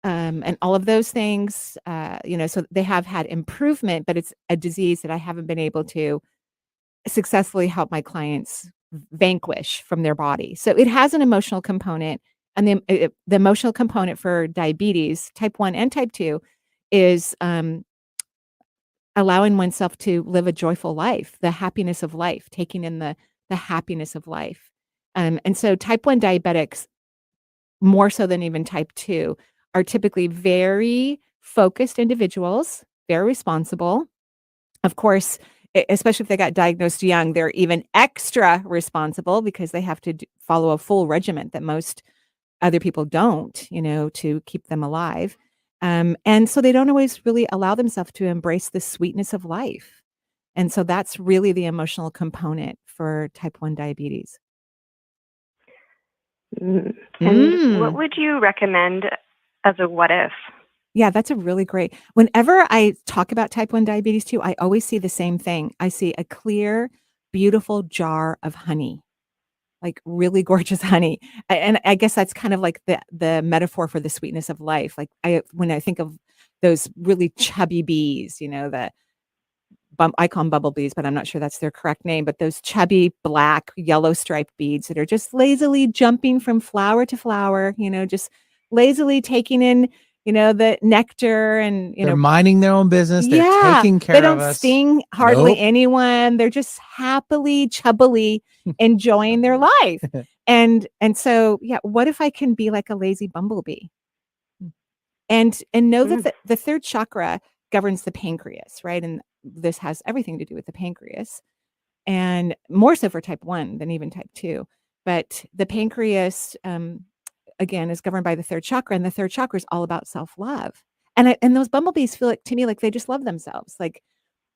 and all of those things, so they have had improvement, but it's a disease that I haven't been able to successfully help my clients vanquish from their body. So it has an emotional component. And the emotional component for diabetes, type 1 and type 2, is allowing oneself to live a joyful life, the happiness of life, taking in the happiness of life. And so type 1 diabetics, more so than even type 2, are typically very focused individuals, very responsible. Of course, especially if they got diagnosed young, they're even extra responsible because they have to follow a full regimen that most other people don't, to keep them alive. And so they don't always really allow themselves to embrace the sweetness of life. And so that's really the emotional component for type 1 diabetes. And what would you recommend as a what if? Yeah, that's a really great. Whenever I talk about type 1 diabetes too, I always see the same thing. I see a clear, beautiful jar of honey, like really gorgeous honey. And I guess that's kind of like the metaphor for the sweetness of life. Like when I think of those really chubby bees, I call them bumblebees, but I'm not sure that's their correct name, but those chubby black yellow striped beads that are just lazily jumping from flower to flower, just lazily taking in, the nectar and, they're minding their own business. They're taking care of us. They don't sting hardly anyone. They're just happily, chubbily enjoying their life. And so, what if I can be like a lazy bumblebee and know that the third chakra governs the pancreas, right? And this has everything to do with the pancreas, and more so for type 1 than even type 2. But the pancreas, again, is governed by the third chakra, and the third chakra is all about self-love. And those bumblebees feel to me like they just love themselves. Like,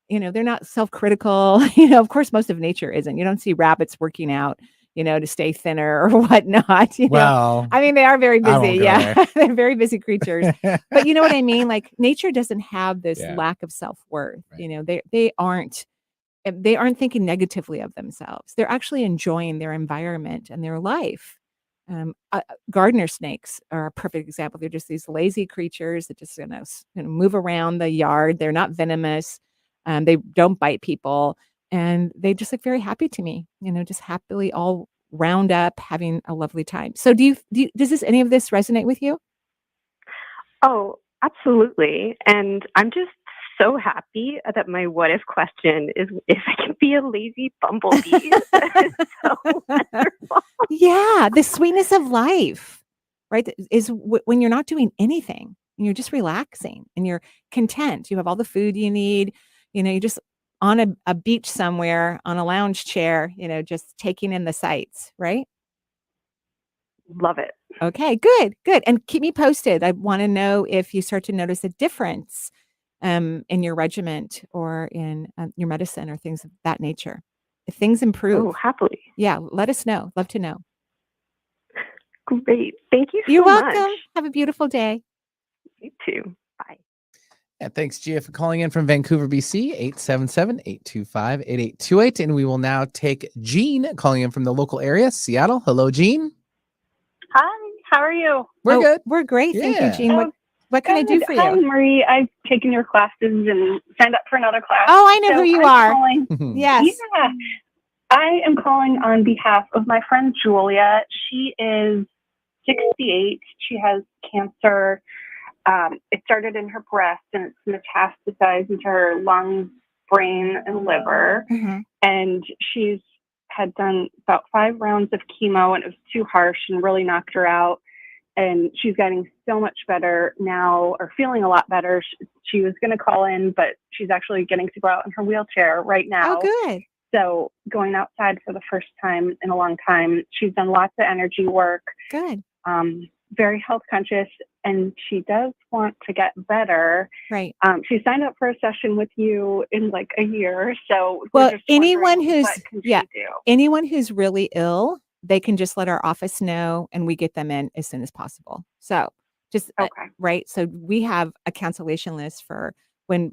they're not self-critical. Of course, most of nature isn't. You don't see rabbits working out, to stay thinner or whatnot. Well, I mean, they are very I won't busy. go Yeah, they're very busy creatures. But you know what I mean? Like nature doesn't have this Yeah. lack of self-worth. Right. They aren't thinking negatively of themselves. They're actually enjoying their environment and their life. Gardener snakes are a perfect example. They're just these lazy creatures that just move around the yard. They're not venomous. They don't bite people, and they just look very happy to me. Just happily all round up, having a lovely time. So, does any of this resonate with you? Oh, absolutely. And I'm just so happy that my what if question is if I can be a lazy bumblebee. That is so wonderful. Yeah, the sweetness of life, right? Is when you're not doing anything and you're just relaxing and you're content. You have all the food you need. You're just on a beach somewhere on a lounge chair, just taking in the sights, right? Love it. Okay, good. And keep me posted. I want to know if you start to notice a difference in your regiment or in your medicine or things of that nature. If things improve. Oh, happily. Yeah, let us know. Love to know. Great. Thank you so You're much. welcome. Have a beautiful day. You too. Bye. Yeah, thanks, Gia, for calling in from Vancouver, BC, 877-825-8828. And we will now take Jean calling in from the local area, Seattle. Hello, Jean. Hi, how are you? We're good. We're great. Thank you, Yeah. Jean. What can I do for Hi, you? Marie. I've taken your classes and signed up for another class. Oh, I know who you are. Calling, Yes. Yeah. I am calling on behalf of my friend Julia. She is 68. She has cancer. It started in her breast and it's metastasized into her lungs, brain, and liver. Mhm. And she's had done about 5 rounds of chemo and it was too harsh and really knocked her out. And she's getting so much better now, or feeling a lot better. She was going to call in, but she's actually getting to go out in her wheelchair right now. Oh, good. So going outside for the first time in a long time. She's done lots of energy work. Good. Very health conscious, and she does want to get better. Right. She signed up for a session with you in like a year. So Well, we're just anyone wondering, who's what can she do? anyone who's really ill, they can just let our office know and we get them in as soon as possible. So just Okay. right. So we have a cancellation list for when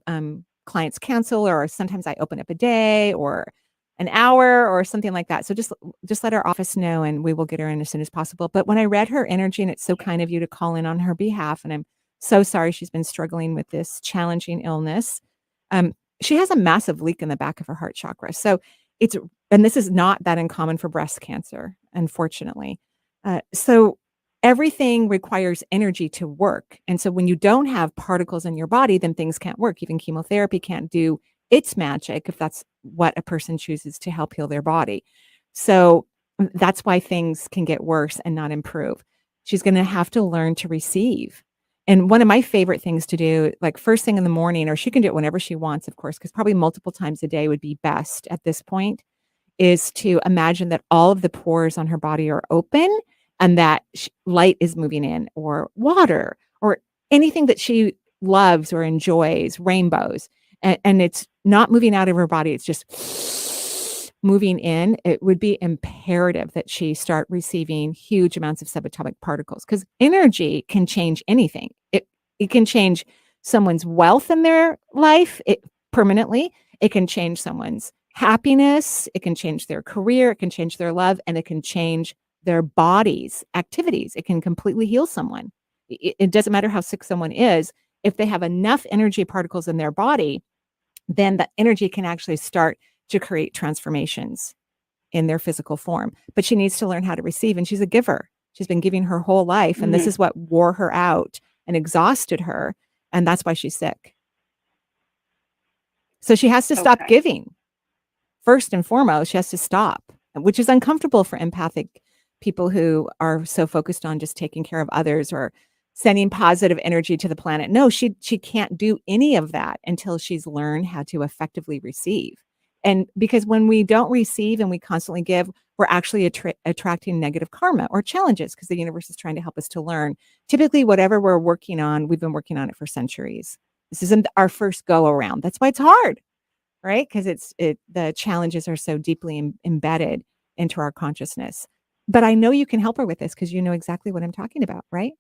clients cancel, or sometimes I open up a day or an hour or something like that. So just let our office know and we will get her in as soon as possible. But when I read her energy, and it's so kind of you to call in on her behalf, and I'm so sorry she's been struggling with this challenging illness. She has a massive leak in the back of her heart chakra. So and this is not that uncommon for breast cancer, unfortunately. So everything requires energy to work. And so when you don't have particles in your body, then things can't work. Even chemotherapy can't do its magic if that's what a person chooses to help heal their body. So that's why things can get worse and not improve. She's going to have to learn to receive. And one of my favorite things to do, like first thing in the morning, or she can do it whenever she wants, of course, because probably multiple times a day would be best at this point, is to imagine that all of the pores on her body are open and that light is moving in, or water, or anything that she loves or enjoys, rainbows, and it's not moving out of her body. It's just moving in. It would be imperative that she start receiving huge amounts of subatomic particles, because energy can change anything. It can change someone's wealth in their life permanently. It can change someone's happiness. It can change their career. It can change their love, and it can change their body's activities. It can completely heal someone. It doesn't matter how sick someone is. If they have enough energy particles in their body, then the energy can actually start to create transformations in their physical form. But she needs to learn how to receive, and she's a giver. She's been giving her whole life, and this is what wore her out and exhausted her, and that's why she's sick. So she has to stop giving. First and foremost, she has to stop, which is uncomfortable for empathic people who are so focused on just taking care of others or sending positive energy to the planet. No, she can't do any of that until she's learned how to effectively receive. And because when we don't receive and we constantly give, we're actually attracting negative karma or challenges, because the universe is trying to help us to learn. Typically, whatever we're working on, we've been working on it for centuries. This isn't our first go around. That's why it's hard, right? Because the challenges are so deeply embedded into our consciousness. But I know you can help her with this because you know exactly what I'm talking about, right?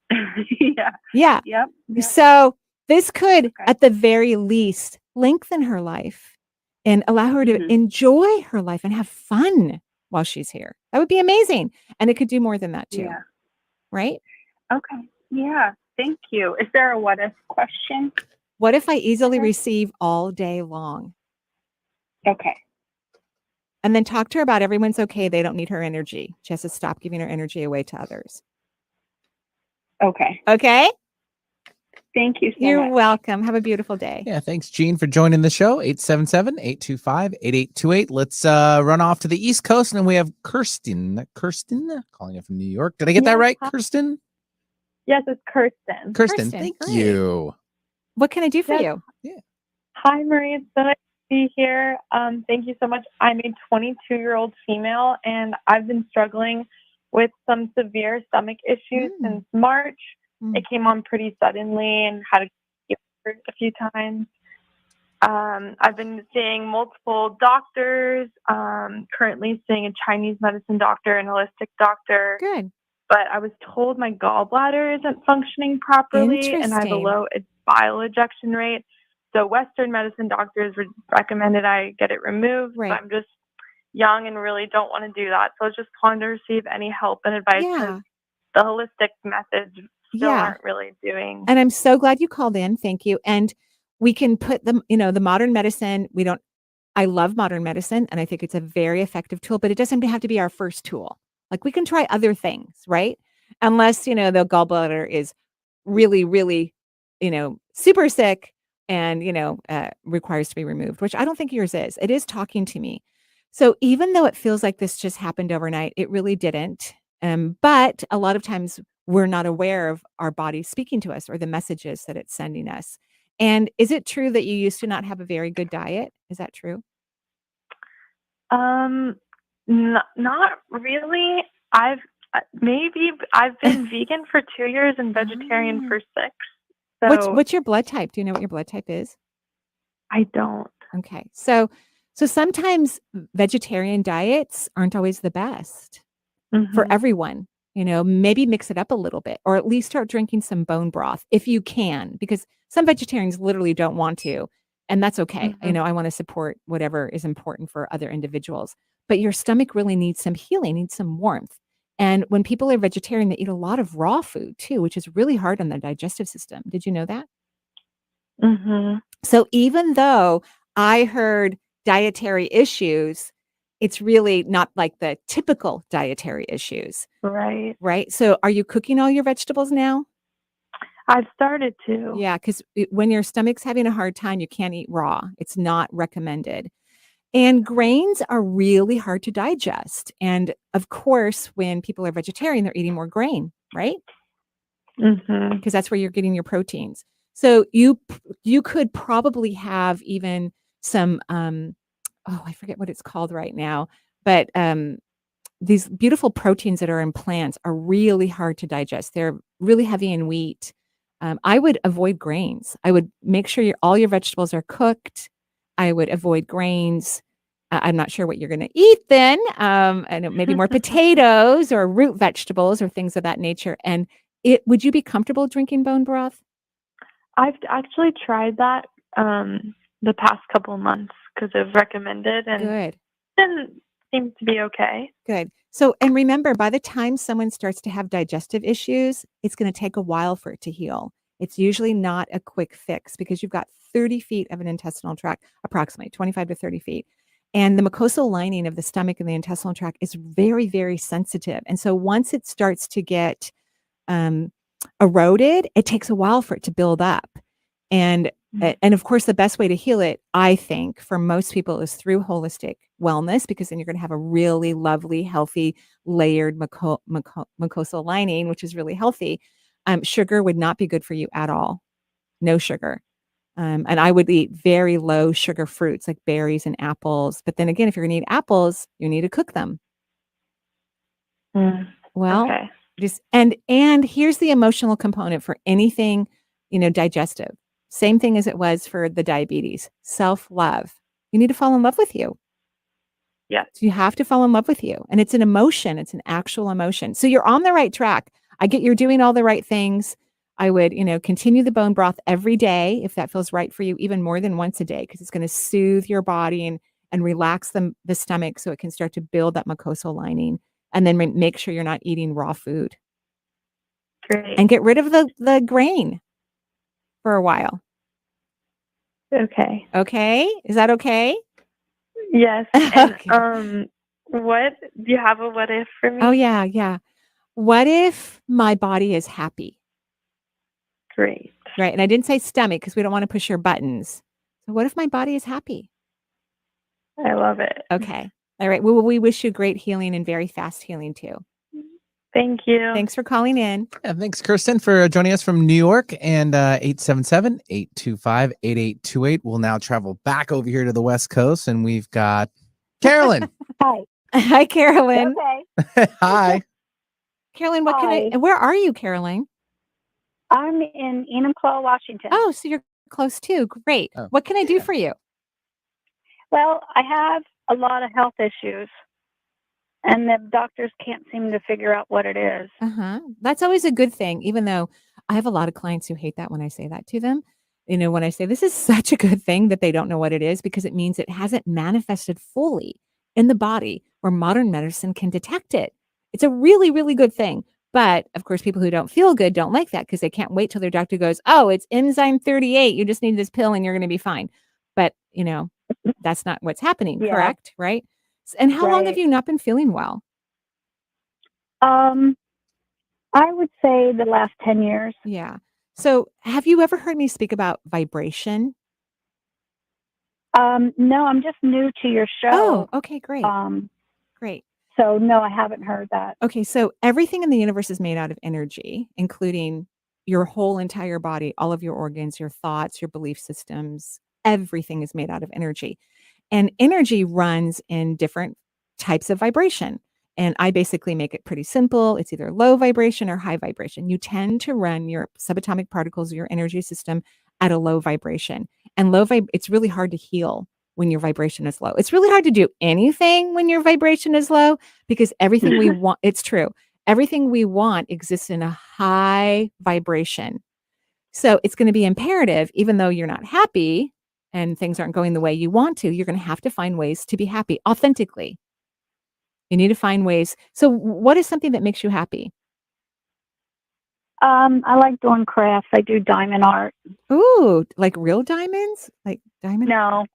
Yeah. Yeah. Yep. So this could, at the very least, lengthen her life and allow her to enjoy her life and have fun while she's here. That would be amazing. And it could do more than that too. Yeah. Right? Okay. Yeah. Thank you. Is there a what if question? What if I easily receive all day long? Okay. And then talk to her about everyone's okay. They don't need her energy. She has to stop giving her energy away to others. Okay. Okay? Thank you so You're much. welcome. Have a beautiful day. Yeah, thanks, Gene, for joining the show. 877-825-8828. Let's run off to the East Coast, and then we have Kirsten, calling it from New York. Did I get that right, Kirsten? Yes, it's Kirsten. Kirsten, thank you. What can I do for you? Yeah. Hi, Marie. It's so nice to be here. Thank you so much. I'm a 22-year-old female, and I've been struggling with some severe stomach issues since March. It came on pretty suddenly and had to get a few times. I've been seeing multiple doctors, currently seeing a Chinese medicine doctor and holistic doctor. Good. But I was told my gallbladder isn't functioning properly and I have a low bile ejection rate. So Western medicine doctors recommended I get it removed. Right. But I'm just young and really don't want to do that. So I was just calling to receive any help and advice, because the holistic methods still aren't really doing. And I'm so glad you called in. Thank you. And we can put them, the modern medicine, I love modern medicine, and I think it's a very effective tool, but it doesn't have to be our first tool. Like, we can try other things, right? Unless, the gallbladder is really, really, super sick and, requires to be removed, which I don't think yours is. It is talking to me. So even though it feels like this just happened overnight, it really didn't. But a lot of times we're not aware of our body speaking to us or the messages that it's sending us. And is it true that you used to not have a very good diet? Is that true? Not really. I've been vegan for 2 years and vegetarian for 6. So What's your blood type? Do you know what your blood type is? I don't. Okay. So sometimes vegetarian diets aren't always the best for everyone. Maybe mix it up a little bit, or at least start drinking some bone broth if you can, because some vegetarians literally don't want to, and that's okay. I want to support whatever is important for other individuals, but your stomach really needs some healing, needs some warmth. And when people are vegetarian, they eat a lot of raw food too, which is really hard on the digestive system. Did you know that? So even though I heard dietary issues, it's really not like the typical dietary issues, Right. right? So are you cooking all your vegetables now? I've started to. Yeah, because when your stomach's having a hard time, you can't eat raw. It's not recommended. And grains are really hard to digest. And of course, when people are vegetarian, they're eating more grain, right? Mm-hmm. Because that's where you're getting your proteins. So you could probably have even some I forget what it's called right now, but these beautiful proteins that are in plants are really hard to digest. They're really heavy in wheat. I would avoid grains. I would make sure all your vegetables are cooked. I would avoid grains. I'm not sure what you're going to eat then. And maybe more potatoes or root vegetables or things of that nature. And would you be comfortable drinking bone broth? I've actually tried that the past couple of months because I've recommended, and Good. it seems to be okay. Good. So, and remember, by the time someone starts to have digestive issues, it's going to take a while for it to heal. It's usually not a quick fix because you've got 30 feet of an intestinal tract, approximately 25 to 30 feet. And the mucosal lining of the stomach and the intestinal tract is very, very sensitive. And so once it starts to get eroded, it takes a while for it to build up. And of course, the best way to heal it, I think, for most people is through holistic wellness, because then you're going to have a really lovely, healthy, layered mucosal lining, which is really healthy. Sugar would not be good for you at all. No sugar. And I would eat very low sugar fruits like berries and apples. But then again, if you're going to eat apples, you need to cook them. Well, okay. And here's the emotional component for anything, digestive. Same thing as it was for the diabetes. Self-love. You need to fall in love with you. Yeah. So you have to fall in love with you. And it's an emotion. It's an actual emotion. So you're on the right track. I get you're doing all the right things. I would, continue the bone broth every day if that feels right for you, even more than once a day, because it's going to soothe your body and relax the stomach so it can start to build that mucosal lining. And then make sure you're not eating raw food. Great. And get rid of the grain for a while. Okay. Okay? Is that okay? Yes. And Okay. what do you have a what if for me? Oh, yeah. What if my body is happy? Great. Right. And I didn't say stomach because we don't want to push your buttons. So what if my body is happy? I love it. Okay. All right. Well, we wish you great healing and very fast healing too. Thank you. Thanks for calling in. Yeah, thanks, Kirsten, for joining us from New York. And 877-825-8828. We'll now travel back over here to the West Coast, and we've got Carolyn. Hi. Hi, Carolyn. Okay. Hi. Carolyn, where are you, Carolyn? I'm in Enumclaw, Washington. Oh, so you're close too. Great. Oh, what can I do for you? Well, I have a lot of health issues, and the doctors can't seem to figure out what it is. That's always a good thing, even though I have a lot of clients who hate that when I say that to them. When I say this is such a good thing that they don't know what it is, because it means it hasn't manifested fully in the body where modern medicine can detect it. It's a really, really good thing. But of course, people who don't feel good don't like that because they can't wait till their doctor goes, oh, it's enzyme 38. You just need this pill and you're going to be fine. But, that's not what's happening, correct? Right? And how long have you not been feeling well? I would say the last 10 years. Yeah. So have you ever heard me speak about vibration? No, I'm just new to your show. Oh, okay, great. Great. So no, I haven't heard that. Okay, so everything in the universe is made out of energy, including your whole entire body, all of your organs, your thoughts, your belief systems. Everything is made out of energy. And energy runs in different types of vibration. And I basically make it pretty simple. It's either low vibration or high vibration. You tend to run your subatomic particles, your energy system, at a low vibration. And it's really hard to heal when your vibration is low. It's really hard to do anything when your vibration is low, because everything we want, it's true. Everything we want exists in a high vibration. So it's going to be imperative, even though you're not happy and things aren't going the way you want to, you're going to have to find ways to be happy authentically. You need to find ways. So what is something that makes you happy? I like doing crafts. I do diamond art. Ooh, like real diamonds? Like Diamond? No.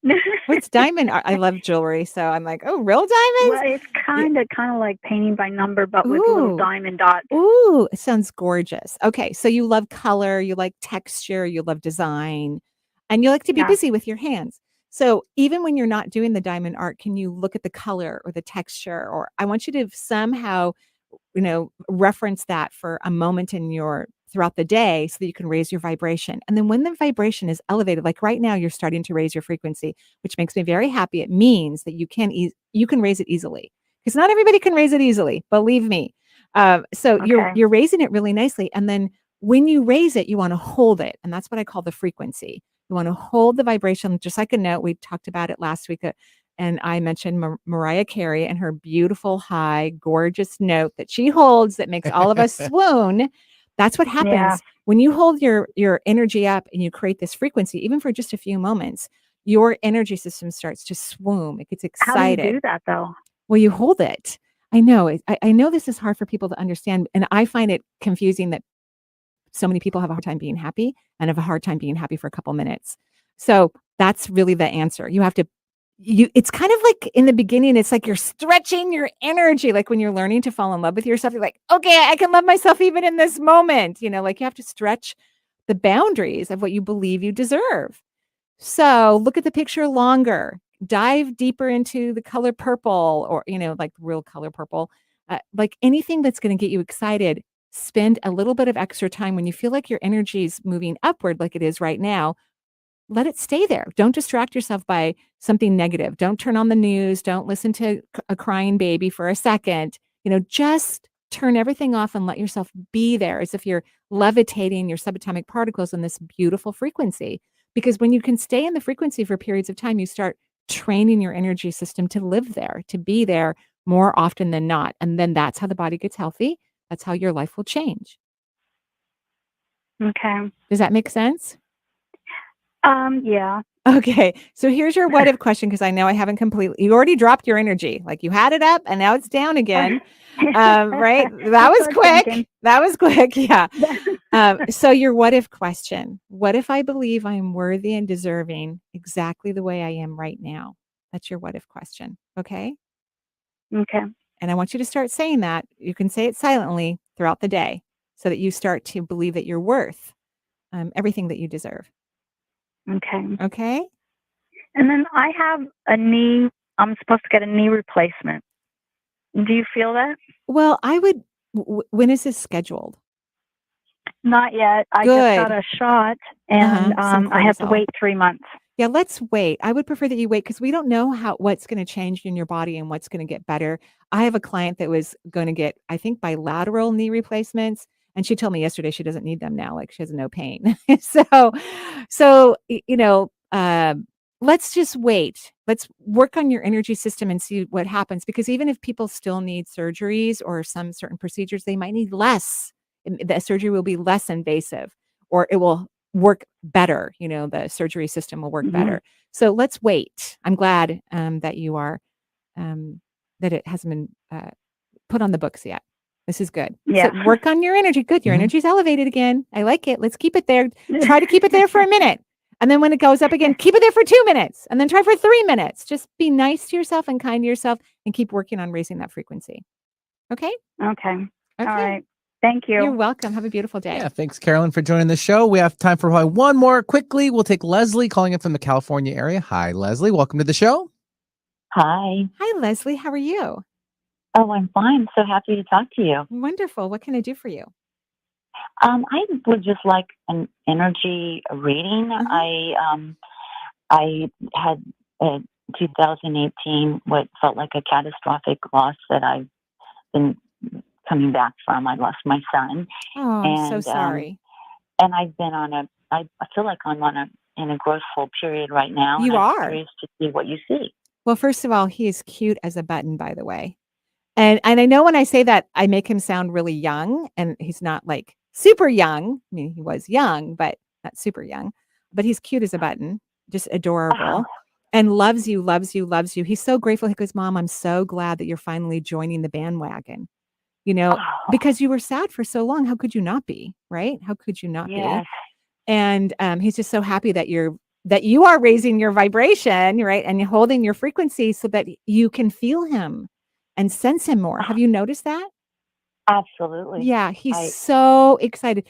What's diamond? I love jewelry, so I'm like, oh, real diamonds? Well, it's kind of like painting by number, but with little diamond dots. Ooh, it sounds gorgeous. Okay, so you love color, you like texture, you love design, and you like to be busy with your hands. So even when you're not doing the diamond art, can you look at the color or the texture? Or I want you to somehow, reference that for a moment in your throughout the day so that you can raise your vibration. And then when the vibration is elevated, like right now, you're starting to raise your frequency, which makes me very happy. It means that you can raise it easily, because not everybody can raise it easily. Believe me. So you're raising it really nicely. And then when you raise it, you want to hold it. And that's what I call the frequency. You want to hold the vibration, just like a note. We talked about it last week. And I mentioned Mariah Carey and her beautiful, high, gorgeous note that she holds that makes all of us swoon. That's what happens when you hold your energy up and you create this frequency, even for just a few moments. Your energy system starts to swoon. It gets excited. How do you do that, though? Well, you hold it. I know. I know this is hard for people to understand, and I find it confusing that so many people have a hard time being happy and have a hard time being happy for a couple minutes. So that's really the answer. You have to. It's kind of like in the beginning, it's like you're stretching your energy. Like when you're learning to fall in love with yourself, you're like, okay, I can love myself even in this moment. Like you have to stretch the boundaries of what you believe you deserve. So look at the picture longer, dive deeper into the color purple, or, like real color purple, like anything that's going to get you excited. Spend a little bit of extra time when you feel like your energy is moving upward, like it is right now. Let it stay there. Don't distract yourself by something negative. Don't turn on the news. Don't listen to a crying baby for a second. Just turn everything off and let yourself be there, as if you're levitating your subatomic particles in this beautiful frequency. Because when you can stay in the frequency for periods of time, you start training your energy system to live there, to be there more often than not. And then that's how the body gets healthy. That's how your life will change. Okay. Does that make sense? Yeah. Okay. So here's your what if question, because I know I haven't completely, you already dropped your energy. Like you had it up and now it's down again. Right? That was quick. Thinking. That was quick. Yeah. So your what if question: what if I believe I am worthy and deserving exactly the way I am right now? That's your what if question. Okay. Okay. And I want you to start saying that. You can say it silently throughout the day so that you start to believe that you're worth everything that you deserve. Okay. Okay. And then I have I'm supposed to get a knee replacement. Do you feel that? Well, I would, when is this scheduled? Not yet. I Good. just got a shot, and I have to cortisol. wait 3 months. Yeah, let's wait. I would prefer that you wait, because we don't know what's going to change in your body and what's going to get better. I have a client that was going to get, I think, bilateral knee replacements. And she told me yesterday she doesn't need them now. Like she has no pain. So, let's just wait. Let's work on your energy system and see what happens. Because even if people still need surgeries or some certain procedures, they might need less. The surgery will be less invasive, or it will work better. The surgery system will work better. So let's wait. I'm glad that you are, that it hasn't been put on the books yet. This is good. Yeah. So work on your energy. Good. Your energy's elevated again. I like it. Let's keep it there. Try to keep it there for a minute. And then when it goes up again, keep it there for 2 minutes, and then try for 3 minutes. Just be nice to yourself and kind to yourself, and keep working on raising that frequency. Okay? Okay. All right. Thank you. You're welcome. Have a beautiful day. Yeah, thanks, Carolyn, for joining the show. We have time for probably one more quickly. We'll take Leslie calling in from the California area. Hi, Leslie. Welcome to the show. Hi. Hi, Leslie. How are you? Oh, I'm fine. So happy to talk to you. Wonderful. What can I do for you? I would just like an energy reading. I had 2018 what felt like a catastrophic loss that I've been coming back from. I lost my son. Oh, I'm so sorry. And I've been I feel like I'm in a growthful period right now. You and I'm are. curious to see what you see. Well, first of all, he is cute as a button, by the way. And I know when I say that, I make him sound really young, and he's not like super young. I mean, he was young, but not super young. But he's cute as a button, just adorable, and loves you, loves you, loves you. He's so grateful. He goes, Mom, I'm so glad that you're finally joining the bandwagon. Because you were sad for so long. How could you not be? Right? How could you not be? And he's just so happy that you're that you are raising your vibration, right? And you're holding your frequency so that you can feel him and sense him more. Have you noticed that? Absolutely. Yeah, he's so excited.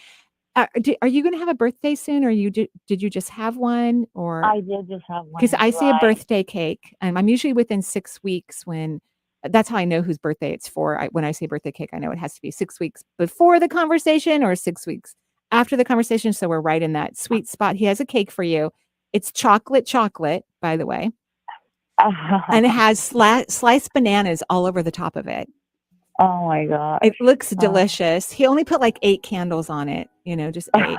Are you going to have a birthday soon, or did you just have one? Or I did just have one. because I see a July. birthday cake, and I'm usually within 6 weeks when. That's how I know whose birthday it's for. When I say birthday cake, I know it has to be 6 weeks before the conversation or 6 weeks after the conversation. So we're right in that sweet spot. He has a cake for you. It's chocolate, by the way, and it has sliced bananas all over the top of it. Oh my gosh. It looks delicious. He only put like 8 candles on it, just 8.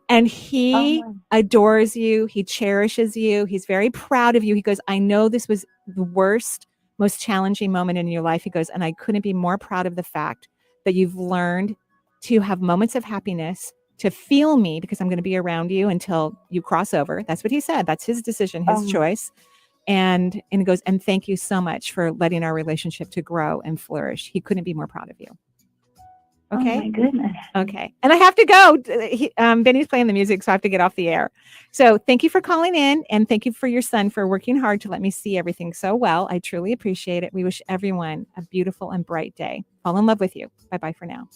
And he adores you. He cherishes you. He's very proud of you. He goes, I know this was the worst, most challenging moment in your life. He goes, and I couldn't be more proud of the fact that you've learned to have moments of happiness, to feel me, because I'm going to be around you until you cross over. That's what he said. That's his decision, his choice. And he goes, and thank you so much for letting our relationship to grow and flourish. He couldn't be more proud of you. Okay. Oh my goodness. Okay. And I have to go. Benny's playing the music, so I have to get off the air. So thank you for calling in, and thank you for your son for working hard to let me see everything so well. I truly appreciate it. We wish everyone a beautiful and bright day. Fall in love with you. Bye-bye for now.